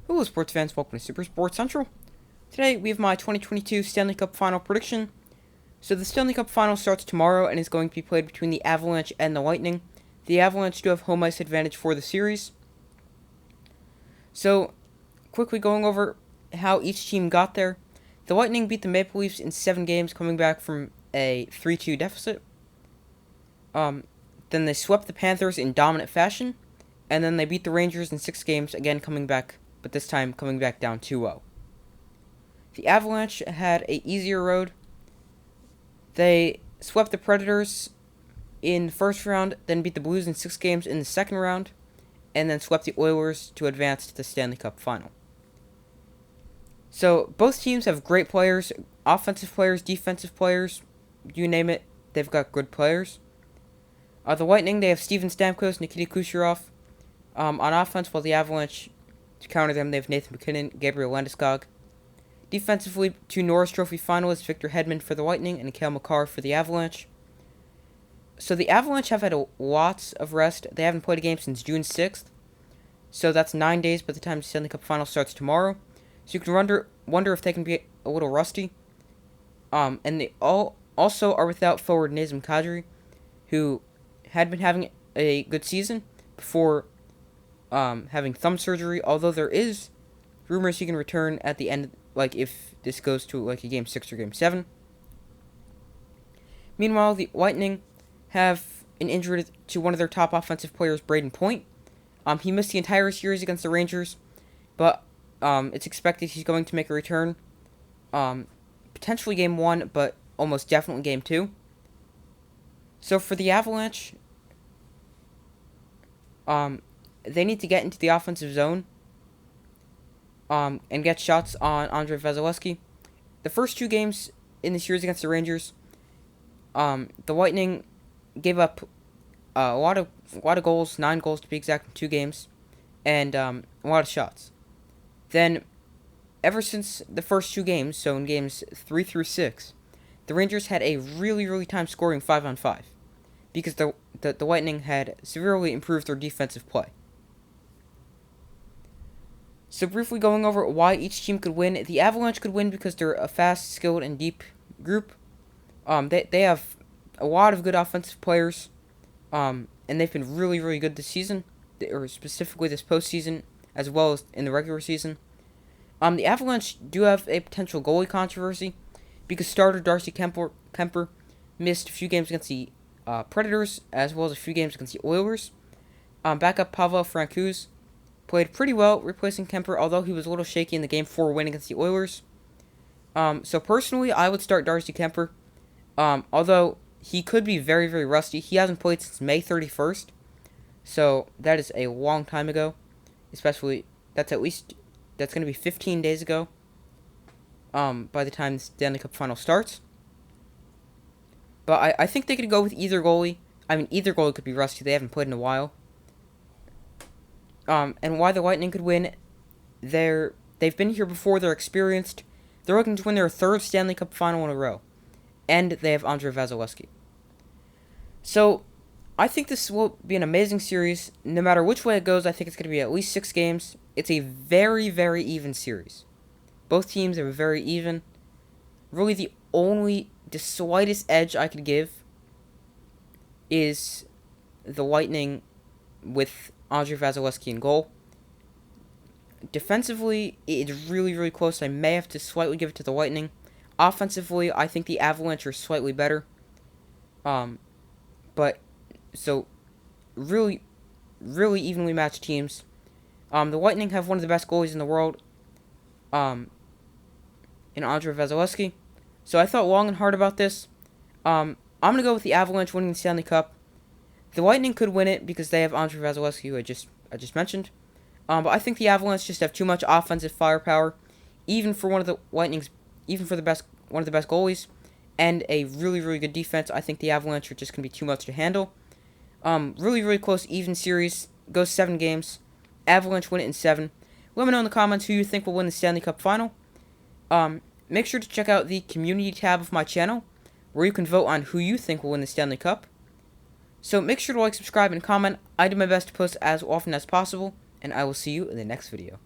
Hello sports fans, welcome to Super Sports Central. Today we have my 2022 Stanley Cup Final prediction. So the Stanley Cup Final starts tomorrow and is going to be played between the Avalanche and the Lightning. The Avalanche do have home ice advantage for the series. So, quickly going over how each team got there. The Lightning beat the Maple Leafs in 7 games, coming back from a 3-2 deficit. Then they swept the Panthers in dominant fashion. And then they beat the Rangers in 6 games, again coming back, but this time coming back down 2-0. The Avalanche had a easier road. They swept the Predators in the first round, then beat the Blues in 6 games in the second round, and then swept the Oilers to advance to the Stanley Cup Final. So both teams have great players, offensive players, defensive players, you name it, they've got good players. The Lightning, they have Steven Stamkos, Nikita Kucherov on offense, while the Avalanche, to counter them, they have Nathan MacKinnon, Gabriel Landeskog. Defensively, 2 Norris Trophy finalists, Victor Hedman for the Lightning and Cale Makar for the Avalanche. So the Avalanche have had lots of rest. They haven't played a game since June 6th. So that's 9 days by the time the Stanley Cup Final starts tomorrow. So you can wonder if they can be a little rusty. And they also are without forward Nazem Kadri, who had been having a good season before having thumb surgery, although there is rumors he can return at the end, like if this goes to like a Game 6 or Game 7. Meanwhile, the Lightning have an injury to one of their top offensive players, Braden Point. He missed the entire series against the Rangers, but it's expected he's going to make a return. Potentially Game 1, but almost definitely Game 2. So for the Avalanche, they need to get into the offensive zone and get shots on Andrei Vasilevskiy. The first 2 games in the series against the Rangers, the Lightning gave up a lot of goals, 9 goals to be exact in 2 games, and a lot of shots. Then, ever since the first 2 games, so in games 3 through 6, the Rangers had a really time scoring 5-on-5, because the Lightning had severely improved their defensive play. So briefly going over why each team could win. The Avalanche could win because they're a fast, skilled, and deep group. They have a lot of good offensive players, and they've been really good this season, or specifically this postseason, as well as in the regular season. The Avalanche do have a potential goalie controversy, because starter Darcy Kemper missed a few games against the Predators, as well as a few games against the Oilers. Backup Pavel Francouz played pretty well, replacing Kemper, although he was a little shaky in the Game 4 win against the Oilers. So personally, I would start Darcy Kemper, although he could be very rusty. He hasn't played since May 31st, so that is a long time ago. Especially, that's going to be 15 days ago by the time the Stanley Cup Final starts. But I think they could go with either goalie. I mean, either goalie could be rusty. They haven't played in a while. And why the Lightning could win, they've been here before, they're experienced. They're looking to win their 3rd Stanley Cup Final in a row. And they have Andrei Vasilevskiy. So, I think this will be an amazing series. No matter which way it goes, I think it's going to be at least 6 games. It's a very even series. Both teams are very even. Really, the slightest edge I could give is the Lightning with Andrei Vasilevskiy in goal. Defensively, it's really close. I may have to slightly give it to the Lightning. Offensively, I think the Avalanche are slightly better. But, so, really evenly matched teams. The Lightning have one of the best goalies in the world, in Andrei Vasilevskiy. So I thought long and hard about this. I'm going to go with the Avalanche winning the Stanley Cup. The Lightning could win it because they have Andrei Vasilevskiy, who I just mentioned. But I think the Avalanche just have too much offensive firepower, even for one of the Lightning's, even for one of the best goalies, and a really good defense. I think the Avalanche are just going to be too much to handle. Really close, even series. Goes 7 games. Avalanche win it in 7. Let me know in the comments who you think will win the Stanley Cup Final. Make sure to check out the community tab of my channel, where you can vote on who you think will win the Stanley Cup. So make sure to like, subscribe, and comment. I do my best to post as often as possible, and I will see you in the next video.